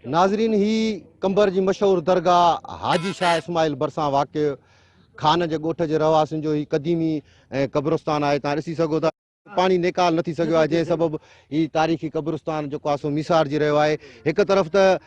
नाज़रीन ही कंबर जी मशहूर दरगाह हाजी शाह इस्माइल बरसा वाक़ खान जे ॻोठ जे रहवासियुनि जो ही क़दीमी कब्रिस्तान आहे। तव्हां ॾिसी सघो था पानी निकाल नथी सघियो आहे, जंहिं सबबु ही तारीख़ी कब्रिस्तान जेको आहे सो मिसारजी रहियो आहे। हिकु तरफ़ त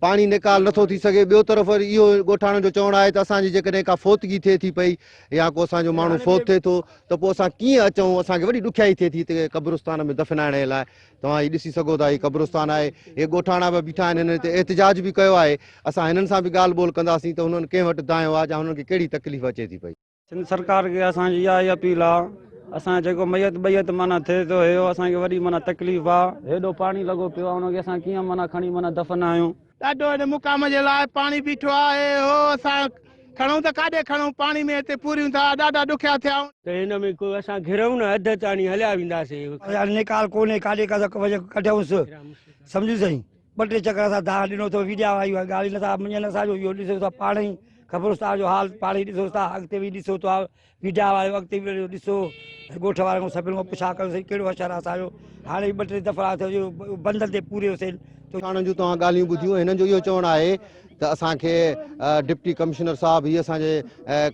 पानी निकाल नथो थी सघे, ॿियो तरफ़ वरी इहो ॻोठाणनि जो चवणु आहे त असांजी जेकॾहिं का फ़ौतगी थिए थी पई या को असांजो माण्हू फ़ौत थिए थो त पोइ असां कीअं अचूं, असांखे वॾी ॾुखियाई थिए थी हिते कब्रिस्तान में दफ़नाइण जे लाइ। तव्हां हीउ ॾिसी सघो था, हीउ कब्रिस्तान आहे, हे ॻोठाणा बि बीठा आहिनि, हिन ते एहतिजाज बि कयो आहे। असां हिननि सां बि ॻाल्हि ॿोल कंदासीं त हुननि कंहिं वटि दायो आहे या हुननि खे कहिड़ी तकलीफ़ अचे थी पई। सिंध सरकार के असांजी इहा ई अपील आहे, असां जेको मयत बयत माना थिए थो हेयो असांखे वॾी माना तकलीफ़ आहे। हेॾो पाणी लॻो पियो आहे, हुनखे असां कीअं माना खणी माना दफ़नायूं। ॾाढो हिन मुक़ाम जे लाइ पाणी बीठो आहे, हो असां खणूं त काॾे खणूं, पाणी में हिते पूरियूं था, ॾाढा ॾुखिया थिया त हिन में को असां घिरऊं न अधु ताणी हलिया वेंदासीं। निकाल कोन्हे, काॾे कढियूंसि सम्झी सही। ॿ टे चकर असां दाह ॾिनो अथव, वीडिया आई आहे, ॻाल्हि नथा मञनि असांजो। इहो ॾिसो था पाण ई क़ब्रिस्तान जो हाल, पाण ई ॾिसो था, अॻिते बि ॾिसो था वीडिया वारो, अॻिते बि ॾिसो। ॻोठ वारनि खां सभिनि खां पुछा कयोसीं कहिड़ो असरु आहे असांजो। हाणे ॿ टे दफ़ा थियो बंदर ते पूरियोसीं। ॻोठाणनि जूं तव्हां ॻाल्हियूं ॿुधियूं, हिननि जो इहो चवणु आहे त असांखे डिप्टी कमिश्नर साहब हीअ असांजे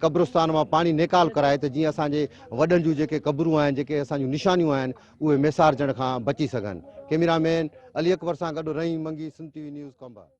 कब्रिस्तान मां पाणी निकाल कराए त जीअं असांजे वॾनि जूं जेके क़बरूं आहिनि, जेके असांजूं निशानियूं आहिनि, उहे मेसारजण खां बची सघनि। कैमरामैन अली अकबर सां गॾु रहीम मंगी, सिंध टीवी न्यूज़ कंबा।